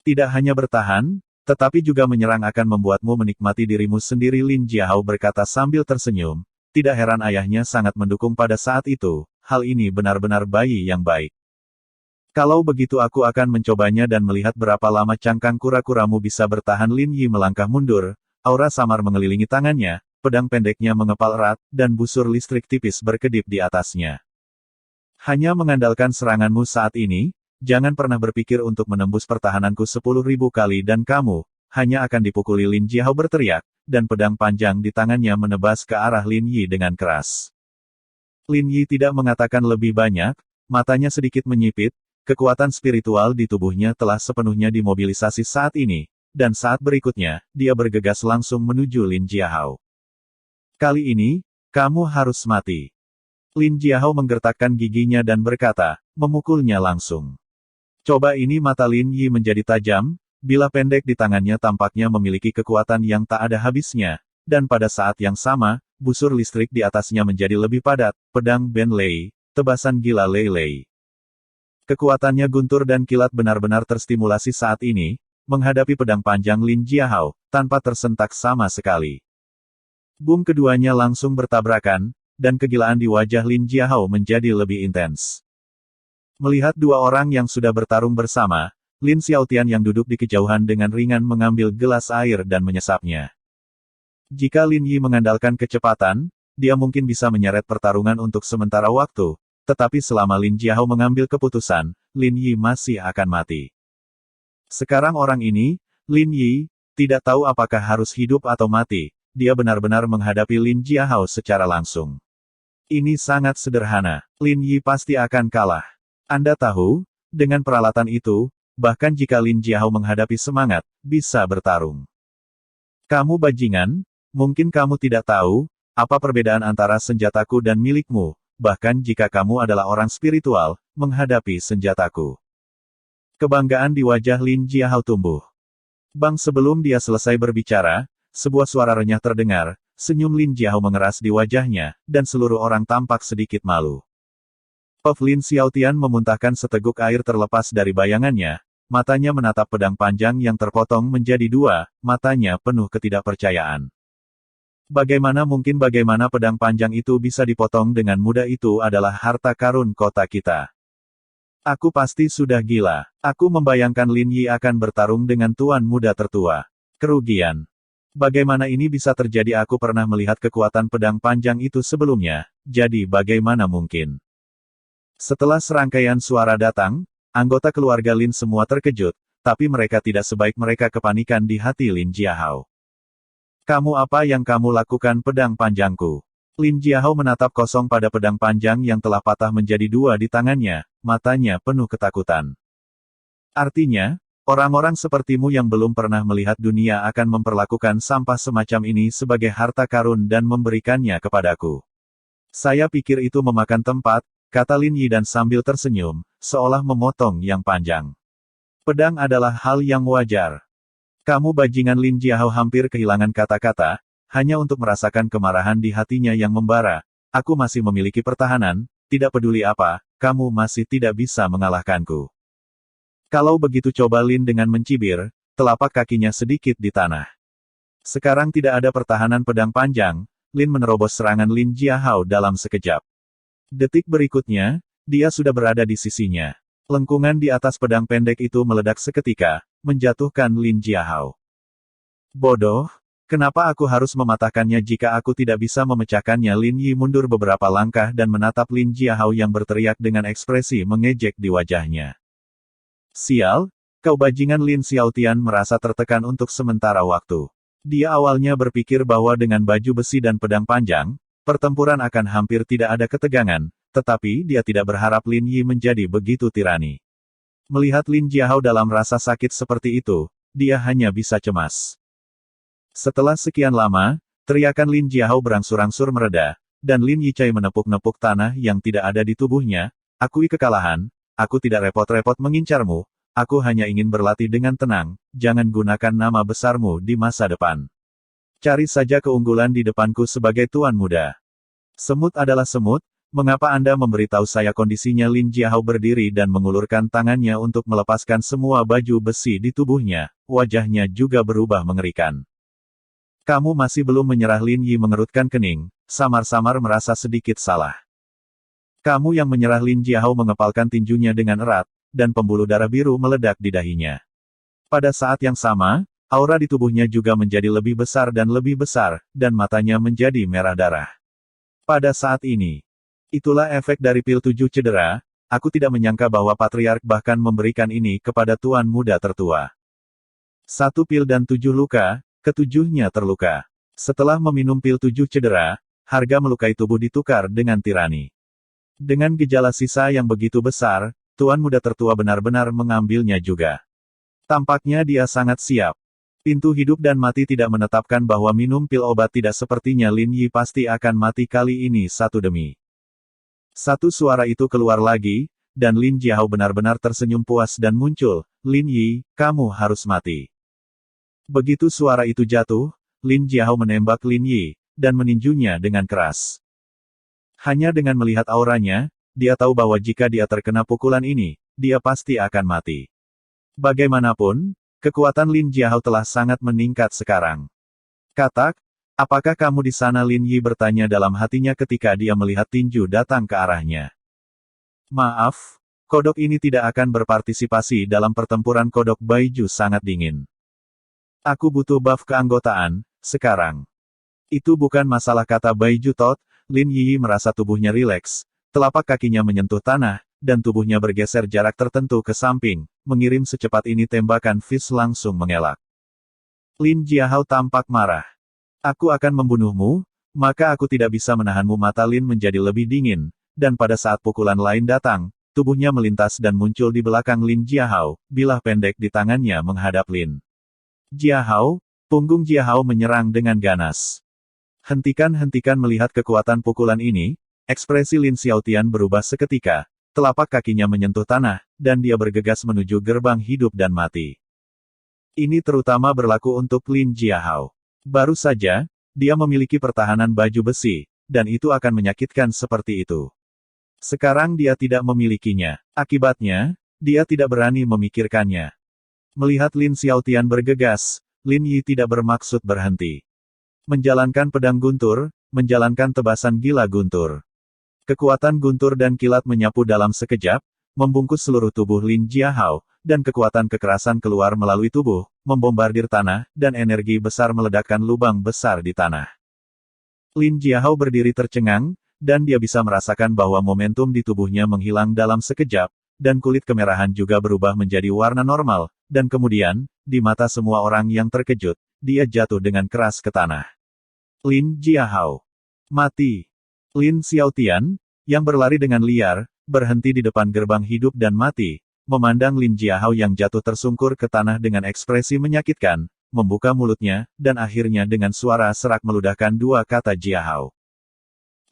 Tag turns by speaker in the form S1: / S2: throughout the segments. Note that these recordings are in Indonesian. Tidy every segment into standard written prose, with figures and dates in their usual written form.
S1: Tidak hanya bertahan, tetapi juga menyerang akan membuatmu menikmati dirimu sendiri, Lin Jiahao berkata sambil tersenyum. Tidak heran ayahnya sangat mendukung pada saat itu, hal ini benar-benar bayi yang baik. Kalau begitu aku akan mencobanya dan melihat berapa lama cangkang kura-kuramu bisa bertahan. Lin Yi melangkah mundur, aura samar mengelilingi tangannya, pedang pendeknya mengepal erat, dan busur listrik tipis berkedip di atasnya. Hanya mengandalkan seranganmu saat ini, jangan pernah berpikir untuk menembus pertahananku 10.000 kali dan kamu, hanya akan dipukuli. Lin Jiahao berteriak, dan pedang panjang di tangannya menebas ke arah Lin Yi dengan keras. Lin Yi tidak mengatakan lebih banyak, matanya sedikit menyipit, kekuatan spiritual di tubuhnya telah sepenuhnya dimobilisasi saat ini, dan saat berikutnya, dia bergegas langsung menuju Lin Jiahao. Kali ini, kamu harus mati. Lin Jiahao menggertakkan giginya dan berkata, memukulnya langsung. Coba ini. Mata Lin Yi menjadi tajam, bilah pendek di tangannya tampaknya memiliki kekuatan yang tak ada habisnya, dan pada saat yang sama, busur listrik di atasnya menjadi lebih padat, pedang Ben Lei, tebasan gila Lei Lei. Kekuatannya guntur dan kilat benar-benar terstimulasi saat ini, menghadapi pedang panjang Lin Jiahao, tanpa tersentak sama sekali. Boom, keduanya langsung bertabrakan, dan kegilaan di wajah Lin Jiahao menjadi lebih intens. Melihat dua orang yang sudah bertarung bersama, Lin Xiaotian yang duduk di kejauhan dengan ringan mengambil gelas air dan menyesapnya. Jika Lin Yi mengandalkan kecepatan, dia mungkin bisa menyeret pertarungan untuk sementara waktu, tetapi selama Lin Jiahao mengambil keputusan, Lin Yi masih akan mati. Sekarang orang ini, Lin Yi, tidak tahu apakah harus hidup atau mati, dia benar-benar menghadapi Lin Jiahao secara langsung. Ini sangat sederhana, Lin Yi pasti akan kalah. Anda tahu, dengan peralatan itu, bahkan jika Lin Jiahao menghadapi semangat, bisa bertarung. Kamu bajingan, mungkin kamu tidak tahu, apa perbedaan antara senjataku dan milikmu, bahkan jika kamu adalah orang spiritual, menghadapi senjataku. Kebanggaan di wajah Lin Jiahao tumbuh. Bang, sebelum dia selesai berbicara, sebuah suara renyah terdengar, senyum Lin Jiahao mengeras di wajahnya, dan seluruh orang tampak sedikit malu. Puff. Lin Xiaotian memuntahkan seteguk air terlepas dari bayangannya, matanya menatap pedang panjang yang terpotong menjadi dua, matanya penuh ketidakpercayaan. Bagaimana mungkin? Bagaimana pedang panjang itu bisa dipotong dengan mudah? Itu adalah harta karun kota kita. Aku pasti sudah gila. Aku membayangkan Lin Yi akan bertarung dengan tuan muda tertua. Kerugian. Bagaimana ini bisa terjadi? Aku pernah melihat kekuatan pedang panjang itu sebelumnya, jadi bagaimana mungkin? Setelah serangkaian suara datang, anggota keluarga Lin semua terkejut, tapi mereka tidak sebaik mereka. Kepanikan di hati Lin Jiahao. Kamu, apa yang kamu lakukan pedang panjangku? Lin Jiahao menatap kosong pada pedang panjang yang telah patah menjadi dua di tangannya, matanya penuh ketakutan. Artinya, orang-orang sepertimu yang belum pernah melihat dunia akan memperlakukan sampah semacam ini sebagai harta karun dan memberikannya kepadaku. Saya pikir itu memakan tempat, kata Lin Yi dan sambil tersenyum, seolah memotong yang panjang. Pedang adalah hal yang wajar. Kamu bajingan. Lin Jiahao hampir kehilangan kata-kata, hanya untuk merasakan kemarahan di hatinya yang membara. Aku masih memiliki pertahanan, tidak peduli apa, kamu masih tidak bisa mengalahkanku. Kalau begitu, coba. Lin dengan mencibir, telapak kakinya sedikit di tanah. Sekarang tidak ada pertahanan pedang panjang, Lin menerobos serangan Lin Jiahao dalam sekejap. Detik berikutnya, dia sudah berada di sisinya. Lengkungan di atas pedang pendek itu meledak seketika, menjatuhkan Lin Jiahao. Bodoh, kenapa aku harus mematahkannya jika aku tidak bisa memecahkannya? Lin Yi mundur beberapa langkah dan menatap Lin Jiahao yang berteriak dengan ekspresi mengejek di wajahnya. Sial, kau bajingan. Lin Xiaotian merasa tertekan untuk sementara waktu. Dia awalnya berpikir bahwa dengan baju besi dan pedang panjang, pertempuran akan hampir tidak ada ketegangan, tetapi dia tidak berharap Lin Yi menjadi begitu tirani. Melihat Lin Jiahao dalam rasa sakit seperti itu, dia hanya bisa cemas. Setelah sekian lama, teriakan Lin Jiahao berangsur-angsur mereda, dan Lin Yichai menepuk-nepuk tanah yang tidak ada di tubuhnya. Akui kekalahan, aku tidak repot-repot mengincarmu, aku hanya ingin berlatih dengan tenang, jangan gunakan nama besarmu di masa depan. Cari saja keunggulan di depanku sebagai tuan muda. Semut adalah semut, Mengapa Anda memberitahu saya kondisinya? Lin Jiahao berdiri dan mengulurkan tangannya untuk melepaskan semua baju besi di tubuhnya, wajahnya juga berubah mengerikan. Kamu masih belum menyerah? Lin Yi mengerutkan kening, samar-samar merasa sedikit salah. Kamu yang menyerah? Lin Jiahao mengepalkan tinjunya dengan erat, dan pembuluh darah biru meledak di dahinya. Pada saat yang sama, aura di tubuhnya juga menjadi lebih besar, dan matanya menjadi merah darah. Pada saat ini, itulah efek dari pil 7 cedera, aku tidak menyangka bahwa Patriark bahkan memberikan ini kepada tuan muda tertua. 1 pil dan 7 luka, ketujuhnya terluka. Setelah meminum pil 7 cedera, harga melukai tubuh ditukar dengan tirani. Dengan gejala sisa yang begitu besar, tuan muda tertua benar-benar mengambilnya juga. Tampaknya dia sangat siap. Pintu hidup dan mati tidak menetapkan bahwa minum pil obat tidak sepertinya Lin Yi pasti akan mati kali ini satu demi satu. Suara itu keluar lagi, dan Lin Jiahao benar-benar tersenyum puas dan muncul, Lin Yi, kamu harus mati. Begitu suara itu jatuh, Lin Jiahao menembak Lin Yi, dan meninjunya dengan keras. Hanya dengan melihat auranya, dia tahu bahwa jika dia terkena pukulan ini, dia pasti akan mati. Bagaimanapun, kekuatan Lin Jiahao telah sangat meningkat sekarang. Katak, apakah kamu di sana? Lin Yi bertanya dalam hatinya ketika dia melihat tinju datang ke arahnya. Maaf, kodok ini tidak akan berpartisipasi dalam pertempuran. Kodok Baiju sangat dingin. Aku butuh buff keanggotaan, sekarang. Itu bukan masalah, kata Baiju Tot. Lin Yi merasa tubuhnya rileks, telapak kakinya menyentuh tanah, dan tubuhnya bergeser jarak tertentu ke samping, mengirim secepat ini tembakan Fist langsung mengelak. Lin Jiahao tampak marah. Aku akan membunuhmu, maka aku tidak bisa menahanmu. Mata Lin menjadi lebih dingin, dan pada saat pukulan lain datang, tubuhnya melintas dan muncul di belakang Lin Jiahao, bilah pendek di tangannya menghadap Lin Jiahao. Punggung Jiahao menyerang dengan ganas. Hentikan melihat kekuatan pukulan ini, ekspresi Lin Xiaotian berubah seketika, telapak kakinya menyentuh tanah, dan dia bergegas menuju gerbang hidup dan mati. Ini terutama berlaku untuk Lin Jiahao. Baru saja, dia memiliki pertahanan baju besi, dan itu akan menyakitkan seperti itu. Sekarang dia tidak memilikinya, akibatnya, dia tidak berani memikirkannya. Melihat Lin Xiaotian bergegas, Lin Yi tidak bermaksud berhenti. Menjalankan pedang guntur, menjalankan tebasan gila guntur. Kekuatan guntur dan kilat menyapu dalam sekejap, membungkus seluruh tubuh Lin Jiahao, dan kekuatan kekerasan keluar melalui tubuh, membombardir tanah, dan energi besar meledakkan lubang besar di tanah. Lin Jiahao berdiri tercengang, dan dia bisa merasakan bahwa momentum di tubuhnya menghilang dalam sekejap, dan kulit kemerahan juga berubah menjadi warna normal, dan kemudian, di mata semua orang yang terkejut, dia jatuh dengan keras ke tanah. Lin Jiahao mati. Lin Xiaotian, yang berlari dengan liar, berhenti di depan gerbang hidup dan mati, memandang Lin Jiahao yang jatuh tersungkur ke tanah dengan ekspresi menyakitkan, membuka mulutnya, dan akhirnya dengan suara serak meludahkan 2 kata Jiahao.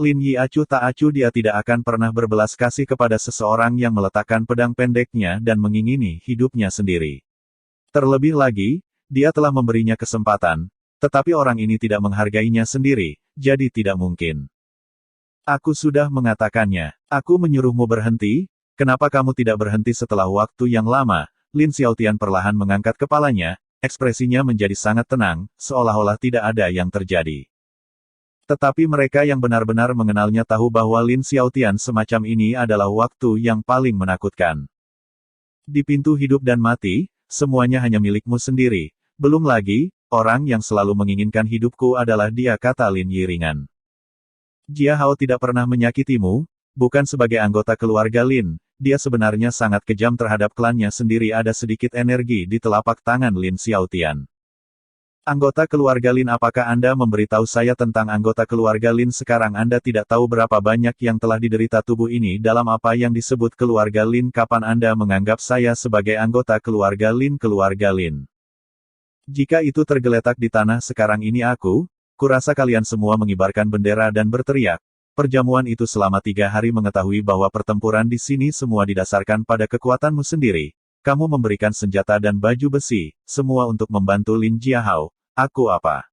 S1: Lin Yi acuh tak acuh, dia tidak akan pernah berbelas kasih kepada seseorang yang meletakkan pedang pendeknya dan mengingini hidupnya sendiri. Terlebih lagi, dia telah memberinya kesempatan, tetapi orang ini tidak menghargainya sendiri, jadi tidak mungkin. Aku sudah mengatakannya, aku menyuruhmu berhenti, kenapa kamu tidak berhenti setelah waktu yang lama? Lin Xiaotian perlahan mengangkat kepalanya, ekspresinya menjadi sangat tenang, seolah-olah tidak ada yang terjadi. Tetapi mereka yang benar-benar mengenalnya tahu bahwa Lin Xiaotian semacam ini adalah waktu yang paling menakutkan. Di pintu hidup dan mati, semuanya hanya milikmu sendiri, belum lagi, orang yang selalu menginginkan hidupku adalah dia, kata Lin Yi ringan. Jiahao tidak pernah menyakitimu, bukan sebagai anggota keluarga Lin, dia sebenarnya sangat kejam terhadap klannya sendiri. Ada sedikit energi di telapak tangan Lin Xiaotian. Anggota keluarga Lin, apakah Anda memberitahu saya tentang anggota keluarga Lin? Sekarang Anda tidak tahu berapa banyak yang telah diderita tubuh ini dalam apa yang disebut keluarga Lin. Kapan Anda menganggap saya sebagai anggota keluarga Lin? Keluarga Lin. Jika itu tergeletak di tanah sekarang ini kurasa kalian semua mengibarkan bendera dan berteriak. Perjamuan itu selama 3 hari mengetahui bahwa pertempuran di sini semua didasarkan pada kekuatanmu sendiri. Kamu memberikan senjata dan baju besi, semua untuk membantu Lin Jiahao. Aku apa?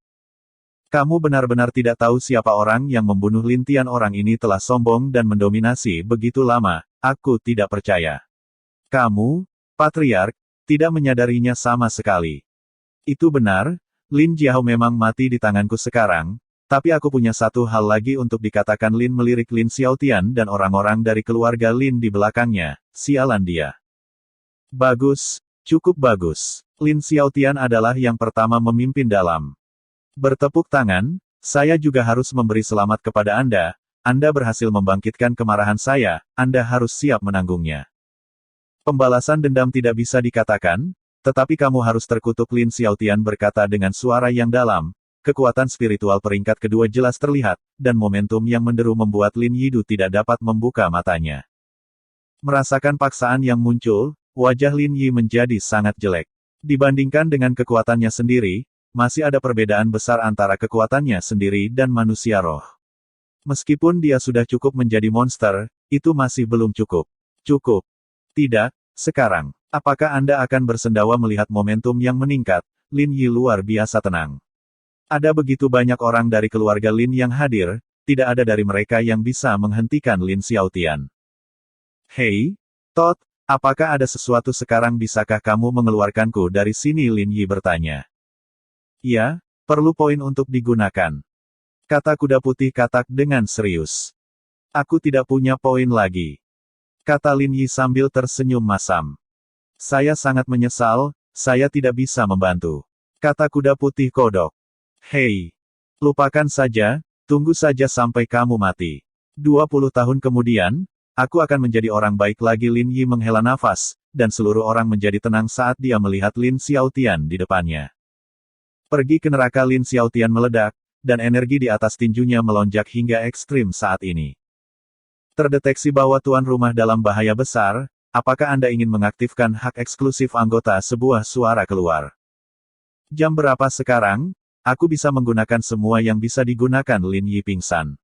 S1: Kamu benar-benar tidak tahu siapa orang yang membunuh Lin Tian. Orang ini telah sombong dan mendominasi begitu lama, aku tidak percaya. Kamu, Patriark, tidak menyadarinya sama sekali. Itu benar, Lin Jiahou memang mati di tanganku sekarang, tapi aku punya satu hal lagi untuk dikatakan. Lin melirik Lin Xiaotian dan orang-orang dari keluarga Lin di belakangnya, sialan dia. Bagus, cukup bagus. Lin Xiaotian adalah yang pertama memimpin dalam bertepuk tangan. Saya juga harus memberi selamat kepada Anda. Anda berhasil membangkitkan kemarahan saya, Anda harus siap menanggungnya. Pembalasan dendam tidak bisa dikatakan, tetapi kamu harus terkutuk. Lin Xiaotian berkata dengan suara yang dalam. Kekuatan spiritual peringkat kedua jelas terlihat, dan momentum yang menderu membuat Lin Yidu tidak dapat membuka matanya. Merasakan paksaan yang muncul, wajah Lin Yi menjadi sangat jelek. Dibandingkan dengan kekuatannya sendiri, masih ada perbedaan besar antara kekuatannya sendiri dan manusia roh. Meskipun dia sudah cukup menjadi monster, itu masih belum cukup. Cukup. Tidak, sekarang. Apakah Anda akan bersendawa melihat momentum yang meningkat? Lin Yi luar biasa tenang. Ada begitu banyak orang dari keluarga Lin yang hadir, tidak ada dari mereka yang bisa menghentikan Lin Xiaotian. Hei, Todd, apakah ada sesuatu sekarang? Bisakah kamu mengeluarkanku dari sini? Lin Yi bertanya. Ya, perlu poin untuk digunakan. Kata kuda putih katak dengan serius. Aku tidak punya poin lagi. Kata Lin Yi sambil tersenyum masam. Saya sangat menyesal, saya tidak bisa membantu. Kata kuda putih kodok. Hei, lupakan saja, tunggu saja sampai kamu mati. 20 tahun kemudian, aku akan menjadi orang baik lagi. Lin Yi menghela nafas, dan seluruh orang menjadi tenang saat dia melihat Lin Xiaotian di depannya. Pergi ke neraka. Lin Xiaotian meledak, dan energi di atas tinjunya melonjak hingga ekstrim saat ini. Terdeteksi bahwa tuan rumah dalam bahaya besar. Apakah Anda ingin mengaktifkan hak eksklusif anggota? Sebuah suara keluar. Jam berapa sekarang? Aku bisa menggunakan semua yang bisa digunakan. Lin Yi pingsan.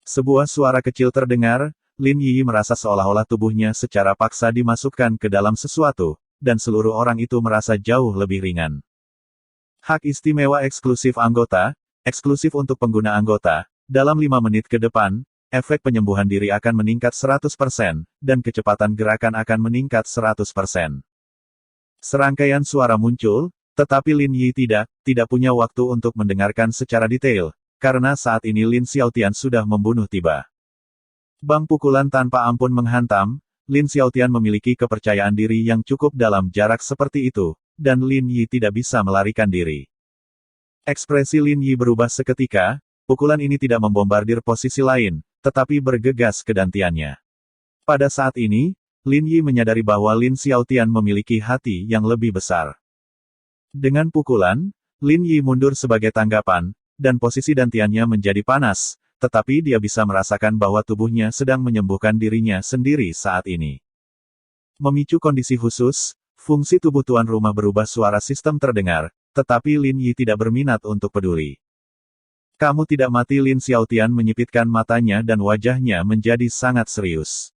S1: Sebuah suara kecil terdengar. Lin Yi merasa seolah-olah tubuhnya secara paksa dimasukkan ke dalam sesuatu, dan seluruh orang itu merasa jauh lebih ringan. Hak istimewa eksklusif anggota, eksklusif untuk pengguna anggota. Dalam 5 menit ke depan, efek penyembuhan diri akan meningkat 100%, dan kecepatan gerakan akan meningkat 100%. Serangkaian suara muncul, tetapi Lin Yi tidak punya waktu untuk mendengarkan secara detail, karena saat ini Lin Xiaotian sudah membunuh tiba. Bang pukulan tanpa ampun menghantam. Lin Xiaotian memiliki kepercayaan diri yang cukup dalam jarak seperti itu, dan Lin Yi tidak bisa melarikan diri. Ekspresi Lin Yi berubah seketika. Pukulan ini tidak membombardir posisi lain, tetapi bergegas ke dantiannya. Pada saat ini, Lin Yi menyadari bahwa Lin Xiaotian memiliki hati yang lebih besar. Dengan pukulan, Lin Yi mundur sebagai tanggapan, dan posisi dantiannya menjadi panas, tetapi dia bisa merasakan bahwa tubuhnya sedang menyembuhkan dirinya sendiri saat ini. Memicu kondisi khusus, fungsi tubuh tuan rumah berubah. Suara sistem terdengar, tetapi Lin Yi tidak berminat untuk peduli. Kamu tidak mati. Lin Xiaotian menyipitkan matanya dan wajahnya menjadi sangat serius.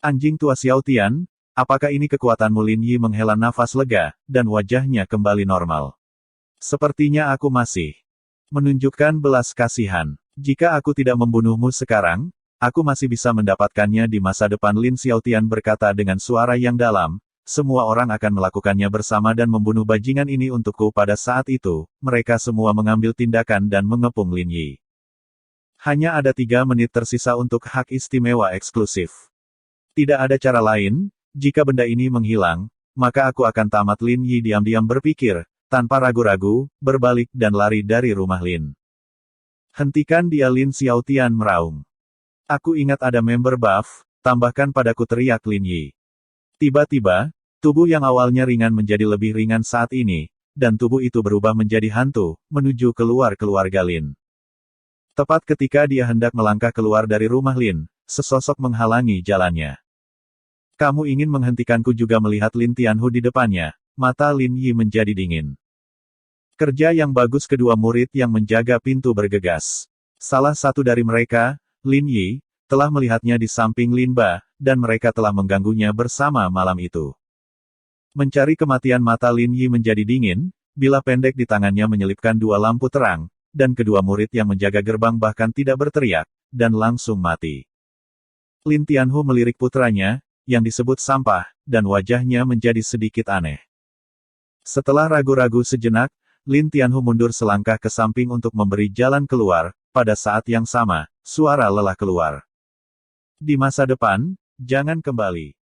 S1: Anjing tua Xiaotian, apakah ini kekuatanmu? Lin Yi menghela nafas lega, dan wajahnya kembali normal. Sepertinya aku masih menunjukkan belas kasihan. Jika aku tidak membunuhmu sekarang, aku masih bisa mendapatkannya di masa depan. Lin Xiaotian berkata dengan suara yang dalam. Semua orang akan melakukannya bersama dan membunuh bajingan ini untukku. Pada saat itu, mereka semua mengambil tindakan dan mengepung Lin Yi. Hanya ada 3 menit tersisa untuk hak istimewa eksklusif. Tidak ada cara lain, jika benda ini menghilang, maka aku akan tamat. Lin Yi diam-diam berpikir, tanpa ragu-ragu, berbalik dan lari dari rumah Lin. Hentikan dia! Lin Xiaotian meraung. Aku ingat ada member buff, tambahkan padaku, teriak Lin Yi. Tiba-tiba, tubuh yang awalnya ringan menjadi lebih ringan saat ini, dan tubuh itu berubah menjadi hantu, menuju keluar keluarga Lin. Tepat ketika dia hendak melangkah keluar dari rumah Lin, sesosok menghalangi jalannya. Kamu ingin menghentikanku juga? Melihat Lin Tianhu di depannya, mata Lin Yi menjadi dingin. Kerja yang bagus! Kedua murid yang menjaga pintu bergegas. Salah satu dari mereka, Lin Yi, telah melihatnya di samping Lin Ba, dan mereka telah mengganggunya bersama malam itu. Mencari kematian. Mata Lin Yi menjadi dingin, bila pendek di tangannya menyelipkan 2 lampu terang, dan kedua murid yang menjaga gerbang bahkan tidak berteriak, dan langsung mati. Lin Tianhu melirik putranya, yang disebut sampah, dan wajahnya menjadi sedikit aneh. Setelah ragu-ragu sejenak, Lin Tianhu mundur selangkah ke samping untuk memberi jalan keluar. Pada saat yang sama, suara lelah keluar. Di masa depan, jangan kembali.